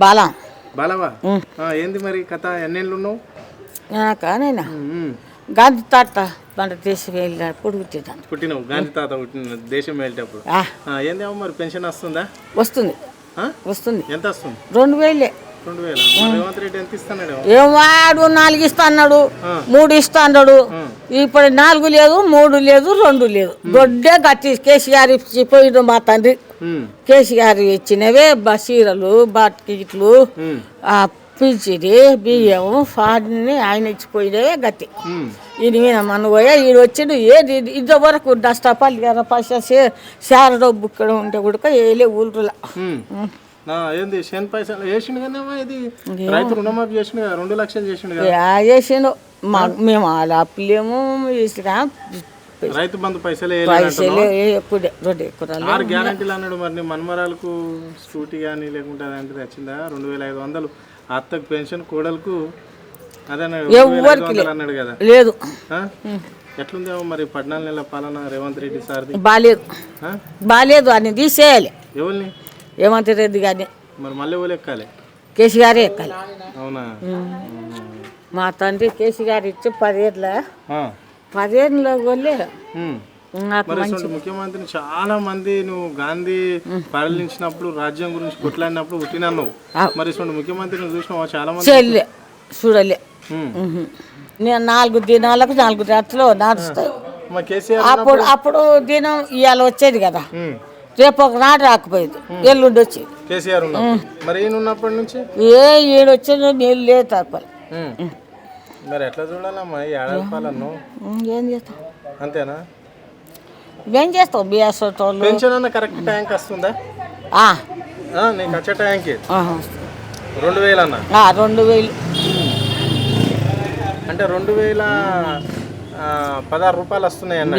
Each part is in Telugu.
బాలా బాలవా ఏంది మరి కథ ఎన్నేళ్ళు ఉన్నావు? నాకానైనా గాంధీ తాత మన దేశం వెళ్ళినప్పుడు పుట్టినావు గాంధీ తాత పుట్టిన దేశం వెళ్ళేటప్పుడు. ఏందేమో మరి పెన్షన్ వస్తుందా? వస్తుంది వస్తుంది. ఎంత వస్తుంది? 2000. 2000. రేవంత్ రెడ్డి ఎంత ఇస్తున్నాడు? ఏమాడు 4 ఇస్తా అన్నాడు, 3 ఇస్తా అన్నాడు. ఇప్పుడు 4 లేదు, 3 లేదు, 2 లేదు. దొడ్డే గట్టి కేసీఆర్ ఇచ్చిపోయిండు మా తండ్రి. కేసీఆర్ ఇచ్చినవే చీరలు బాటిట్లు పిలిచిది బియ్యం ఫాడిని ఆయన ఇచ్చిపోయినవే గట్టి. ఈయన మీద మన పోయా ఈడు వచ్చిండు ఏది ఇద్దరు వరకు డస్టాపాలు కదా పైసా శారడో బుక్కడ ఉంటే కూడా వేలే ఊళ్ళో. ఏంది శని పైసలు వేసిండు కదా, ఇది రైతు రుణమాఫీ చేసిండు కదా, 2 లక్షలు చేసిండు కదా. చేసిండు మేము అలా అప్పులేమో రైతు బంధు పైసలు ఎప్పుడే 2 ఎకరాలు 6 గ్యారంటీలు అన్నాడు. మరి మనమరాలకు స్కూటీ కానీ లేకుంటే అదంటే వచ్చిందా? 2500 అత్తకు పెన్షన్, కోడలకు అదే అన్నాడు కదా. లేదు. ఎట్లుందేమో మరి 14 నెలల పాలన రేవంత్ రెడ్డి సార్ది? బాలేదు అని తీసేయాలి. ఎవరిని? రేవంత్ రెడ్డి గారిని. మరి మళ్ళీ ఎవరు ఎక్కాలి? కేసీఆర్ ఎక్కాలి. అవునా? మా తండ్రి కేసీఆర్ ఇచ్చి 10 ఏళ్ళ 10 ఏళ్ళ వాళ్ళే ముఖ్యమంత్రిని చాలా మంది నువ్వు గాంధీ పరిపాలించినప్పుడు రాజ్యం గురించి కొట్లాడినప్పుడు పుట్టినన్నావు. మరి ముఖ్యమంత్రిని చూసినావా? చాలా మంది చూడలే. నేను 4 దినాలకు 4 రాత్రులు నడుస్తాయి. అప్పుడు దినం ఇవాళ వచ్చేది కదా, రేపు ఒక నాడు రాకపోయేది, ఎల్లుండి వచ్చేది. కేసీఆర్ మరి ఉన్నప్పటి నుంచి ఈడొచ్చేది నీళ్ళు లేదు తప్పలు. మరి ఎట్లా చూడాలమ్మా ఈ ఏడాది పాలన? ఏం చేస్తాం? అంతేనా? ఏం చేస్తావు? బిఎస్ పెన్షన్ అన్న కరెక్ట్ టైంకి వస్తుందా? నీకు వచ్చే టైంకి 2000 అన్న? 2000 అంటే 2016 రూపాయలు వస్తున్నాయి అన్న.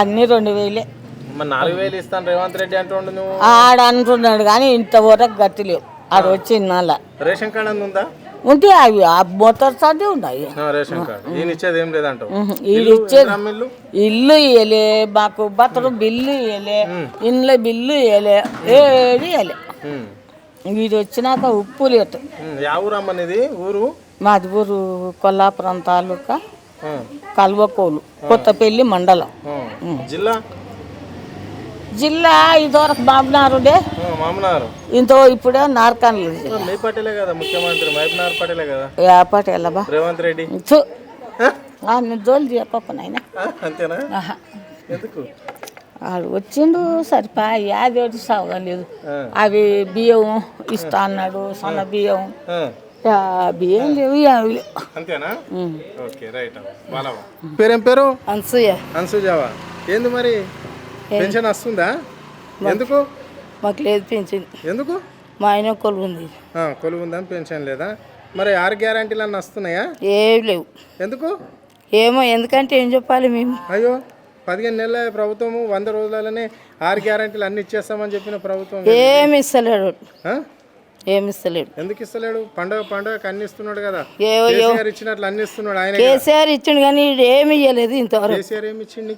అన్ని 2000. మరి 4000 ఇస్తాను రేవంత్ రెడ్డి అంటుండు. నువ్వు ఆడ అంటున్నాడు కానీ ఇంతవరకు గట్టి లేవు. ఆడ వచ్చి నాల రేషన్ కార్డు అందు ఉందా? ఉంటే అవి మొత్తం చదివి ఉన్నాయి. రేషన్ కార్డు ఈయన ఇచ్చేది ఏం లేదంటావు? వీళ్ళు ఇచ్చేది ఇల్లు ఇవ్వలే, మాకు బతలు బిల్లు ఇవ్వలే, ఇండ్ల బిల్లు ఇవ్వలే, ఏది ఇవ్వలే. వీడు వచ్చినాక ఉప్పు లేదు. ఊరమ్మనిది ఊరు? మాది ఊరు కొల్లాపురం తాలూకా కల్వకోలు, కొత్తపల్లి మండలం. జిల్లా ఇదివరకు మామనారుడే, ఇంతో ఇప్పుడే నార్కన్లు. పటేలబా రేవంత్ రెడ్డి జోలు చేయకోకునైనా వాడు వచ్చిండు సరిపా యాదేటి సాగలేదు. అవి బియ్యం ఇస్తా అన్నాడు, సన్న బియ్యం బియ్యం లేవు. అంతేనా? పేరేం పేరు? అన్సూయ. అన్సూజావా? ఏంది మరి పెన్షన్ వస్తుందా? ఎందుకు? మాకు లేదు పెన్షన్. ఎందుకు? మా ఆయన కొలువు ఉంది. కొలువు ఉందని పెన్షన్ లేదా? మరి 6 గ్యారంటీలు అన్నీ వస్తున్నాయా? ఏం లేవు. ఎందుకు? ఏమో ఎందుకంటే ఏం చెప్పాలి మేము. అయ్యో 15 నెలల ప్రభుత్వము 100 రోజులనే 6 గ్యారంటీలు అన్ని ఇచ్చేస్తామని చెప్పిన ప్రభుత్వం ఏమి ఇస్తలేడు. ఏమి ఇస్తలేడు. ఎందుకు ఇస్తలేడు? పండగ అన్ని ఇస్తున్నాడు కదా. ఇచ్చినట్లు అన్ని ఇస్తున్నాడు ఆయన. కేసీఆర్ ఇచ్చిండు కానీ ఏమి ఇవ్వలేదు ఇంతవరకు. కేసీఆర్ ఏమి ఇచ్చిండు?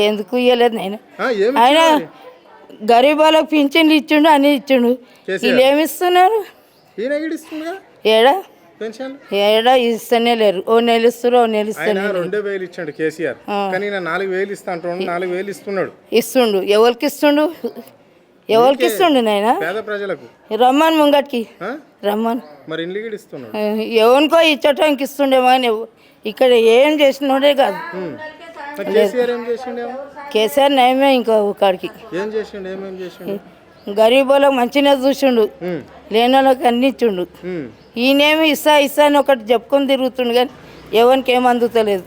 ఎందుకు ఇవ్వలేదు ఆయన? ఆయన గరీబ్ వాళ్ళకి పింఛన్లు ఇచ్చిండు, అన్ని ఇచ్చిండు. వీళ్ళు ఏమి ఇస్తున్నారు? ఏడా ఇస్తూనే లేరు. ఓ నెల ఇస్తారు, ఓ నెల ఇస్తారు. 2000 ఇచ్చాడు కేసీఆర్, కానీ 4000 ఇస్తా అంటాడు. 4000 ఇస్తున్నాడు. ఇస్తుండు. ఎవరికి ఇస్తుండు? ఎవరికి ఇస్తుండు నాయన? పేద ప్రజలకు. రమ్మన్ ముంగట్కి రమ్మన్. మరి ఇండ్లు ఇస్తున్నాడు. ఎవరికో ఇచ్చటానికి ఇస్తుండేమో అని. ఇక్కడ ఏం చేసినోడే కాదు. కేసీఆర్ నయమే. ఇంకా కాడికి ఏం చేసిండు? ఏమేం చేసిండు? గరీబ్ వాళ్ళకి మంచిగా చూసిండు, లేని వాళ్ళకి అన్ని ఇచ్చిండు. ఈయనేమి ఇస్తా అని ఒకటి చెప్పుకొని తిరుగుతుండు కానీ ఎవరికి ఏం అందుతలేదు.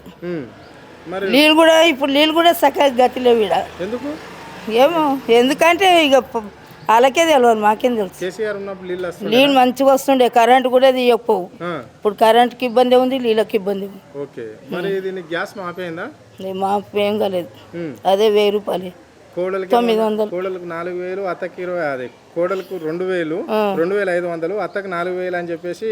నీళ్ళు కూడా చక్కగా గతిలేవు ఈడ. ఎందుకు? ఏమో ఎందుకంటే ఇక వాళ్ళకే తెలియదు, మాకేం తెలుసు. నీళ్ళు మంచిగా వస్తుండే, కరెంట్ కూడా తీయకపోవు. ఇప్పుడు కరెంట్కి ఇబ్బంది ఉంది, నీళ్ళకి ఇబ్బంది ఉంది. మాపేం కాలేదు. అదే 1000 రూపాయలు. కోడలికి 900. కోడలకు 4000, అత్తకి 20, అది కోడలకు 2000, 2500, అత్తకి 4000 అని చెప్పేసి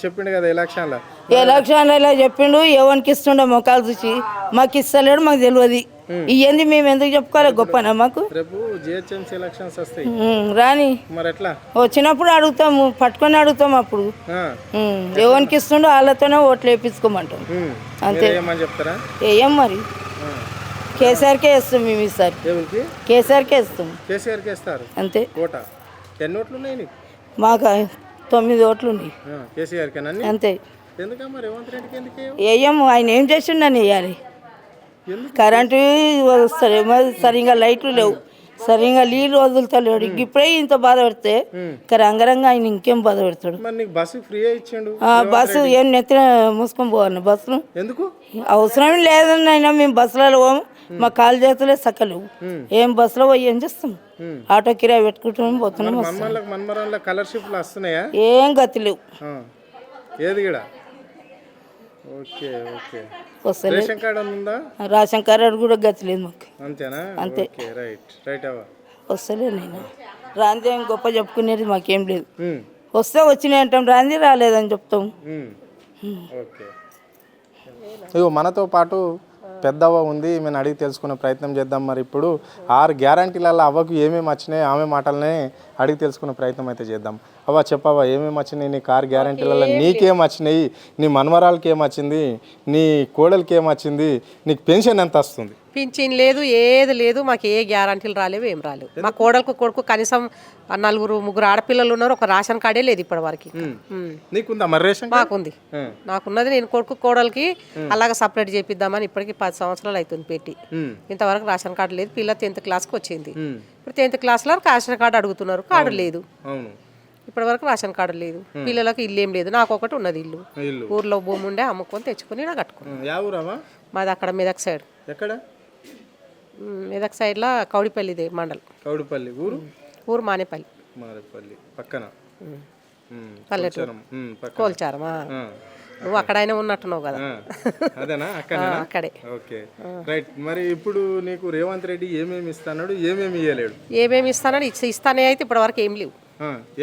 చెప్పిండు కదా ఎలక్షన్లో. ఎలక్షన్ ఇలా చెప్పిండు, ఎవరికి ఇస్తుండో మొక్కలు చూసి మాకు ఇస్తలేడు, మాకు తెలియదు. ఇవన్నీ మేము ఎందుకు చెప్పుకోవాలి, గొప్పనా మాకు? రేపు జిహెచ్ఎంసీ ఎలక్షన్స్ వస్తాయి, రాని మరి ఎట్లా? వచ్చినప్పుడు అడుగుతాము, పట్టుకొని అడుగుతాం. అప్పుడు ఎవరికి ఇస్తుండో వాళ్ళతోనే ఓట్లు వేయించుకోమంటాం. అంతే. ఏమని చెప్తారా? ఏం మరి కేసీఆర్కే ఇస్తాం మేము ఈసారి. ఎవరికి? కేసీఆర్కే ఇస్తాం. కేసీఆర్కే ఇస్తారు అంతే. ఓట ఎన్ని ఓట్లు ఉన్నాయి నీకు? మాకు 9 ఓట్లు ఉన్నాయి. కేసీఆర్కేనా? అంతే. ఎందుకమ్మా రేవంత్ రెడ్డికి ఎందుకు? వేయము, ఆయన ఏం చేసిండని వేయాలి. కరెంటు వస్తుంది, సరిగా లైట్లు లేవు, సరిగా నీళ్ళు వదులుతలేడు. ఇప్పుడే ఇంత బాధ పెడితే రంగరంగ ఆయన ఇంకేం బాధ పెడతాడు. మరి నీకు బస్సు ఫ్రీ ఇచ్చిండు. బస్సు ఏం నెత్తిన మూసుకొని పోవాలి బస్సును. ఎందుకు? అవసరం లేదని అయినా మేము బస్సులలో పోము, మా కాలు చేతులే సక్కలేవు. ఏం బస్సులో పోయి ఏం చేస్తాం? ఆటో కిరాయి పెట్టుకుంటాం, పోతున్నాం. మన్మరాళ్ళ కలర్షిప్లు వస్తున్నాయా? ఏం గతి లేవు. ఏది కూడా? Okay okay. వస్తలేదు. రేషన్ కార్డు ఉందా? రేషన్ కార్డు కూడా గతి లేదు మాకు. అంతేనా? అంతే. రైట్ రైట్ అవ్వ. వస్తలేదు. నేను రాంది ఏం గొప్ప చెప్పుకునేది మాకేం లేదు. వస్తే వచ్చినాయి అంటాం, రాంది రాలేదని చెప్తాం. ఓకే. ఇగో మనతో పాటు పెద్దవ్వ ఉంది, మేము అడిగి తెలుసుకునే ప్రయత్నం చేద్దాం. మరి ఇప్పుడు 6 గ్యారంటీలలో అవ్వకు ఏమేమి వచ్చినాయి, ఆమె మాటలనే అడిగి తెలుసుకునే ప్రయత్నం అయితే చేద్దాం. అవ్వ చెప్పవా, ఏమేమి వచ్చినాయి నీకు 6 గ్యారంటీలలో? నీకేం వచ్చినాయి, నీ మనవరాలకి ఏం వచ్చింది, నీ కోడలికి ఏం వచ్చింది, నీకు పెన్షన్ ఎంత వస్తుంది? పింఛన్ లేదు, ఏది లేదు, మాకు ఏ గ్యారంటీలు రాలేవు, ఏం రాలేవు. మా కొడుకు కనీసం 4-3 ఆడపిల్లలు ఉన్నారు, ఒక రేషన్ కార్డే లేదు ఇప్పటి వరకు. నీకుందా మరి రేషన్? మాకుంది, నాకున్నది. నేను కోడలికి అలాగా సపరేట్ చేపిద్దామని ఇప్పటికి 10 సంవత్సరాలు అవుతుంది పెట్టి. ఇంతవరకు రేషన్ కార్డు లేదు. పిల్ల 10th క్లాస్కి వచ్చింది. ఇప్పుడు 10th క్లాస్లో రేషన్ కార్డు అడుగుతున్నారు, కార్డు లేదు. ఇప్పటి వరకు రేషన్ కార్డు లేదు. పిల్లలకు ఇల్లు ఏం లేదు. నాకు ఒకటి ఉన్నది ఇల్లు, ఊర్లో భూమి ఉండే అమ్ముకొని తెచ్చుకొని నాకు కట్టుకున్నాను. మాది అక్కడ మెదక్ సైడ్. ఎక్కడ? మెదక్ సైడ్లో కౌడిపల్లి మండలం. కౌడిపల్లి ఊరు మానేపల్లి. మానేపల్లి పక్కన పల్లెటూరు. కోల్చారమా? నువ్వు అక్కడైనా ఉన్నట్టున్నావు కదా. అదేనా? అక్కడే. Okay right. మరి ఇప్పుడు నీకు రేవంత్ రెడ్డి ఏమేమి ఇస్తాడు, ఏమేమి ఇవ్వలేడు? ఏమేమి ఇస్తానని ఇస్తానే అయితే ఇప్పటి వరకు ఏం లేవు.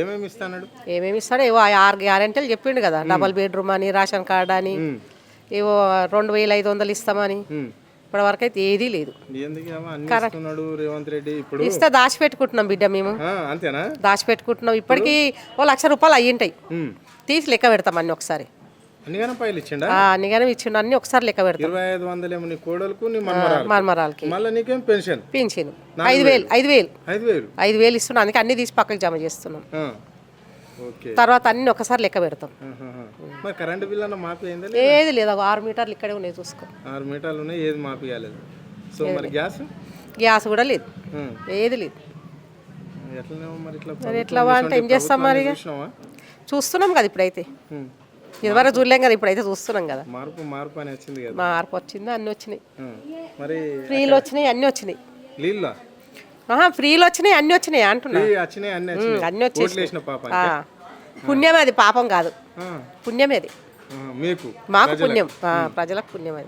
ఏమేమి ఇస్తాడు? ఏమేమి ఇస్తాడో ఏవో 6 గ్యారెంటీలు చెప్పిండు కదా. డబల్ బెడ్రూమ్ అని, రేషన్ కార్డు అని, ఏవో 2500 ఇస్తామని. ఇప్పటి వరకు అయితే ఏదీ లేదు. ఇస్తే దాచిపెట్టుకుంటున్నాం బిడ్డ మేము. అంతేనా? దాచిపెట్టుకుంటున్నాం. ఇప్పటికీ 1,00,000 రూపాయలు అయ్యింటాయి. తీసి లెక్క పెడతాం అన్ని ఒకసారి. అన్నిగానే ఇచ్చిండు, అన్ని ఒకసారి లెక్క పెడతాం. 2500 కోడలకు, మన్మరాలకి. పెన్షన్ 5,000 ఇస్తున్నాం. అందుకే అన్ని తీసి పక్కకి జమ చేస్తున్నాం. తర్వాత అన్ని ఒకసారి లెక్క పెడతాం. కరెంట్ బిల్ మాఫీ ఏది లేదు. 6 మీటర్లు ఇక్కడే ఉన్నాయి, చూసుకో. 6 మీటర్లు ఉన్నాయి, ఏది మాఫీ కాలేదు. సో మరి గ్యాస్ కూడా లేదు, ఏది లేదు. మరి ఎట్లా అంటే ఏం చేస్తాం మరి? చూస్తున్నాం కదా ఇప్పుడైతే. ఇదివరకు చూడలేం కదా, ఇప్పుడైతే చూస్తున్నాం కదా. మార్పు వచ్చింది, అన్ని వచ్చినాయి. ఫ్రీలు వచ్చినాయి, అన్ని వచ్చినాయి. ఫ్రీలు వచ్చినాయి, అన్ని వచ్చినాయి అంటున్నా. అన్ని వచ్చేసి పుణ్యం అది, పాపం కాదు. పుణ్యమే అది, మాకు పుణ్యం, ప్రజలకు పుణ్యం అది.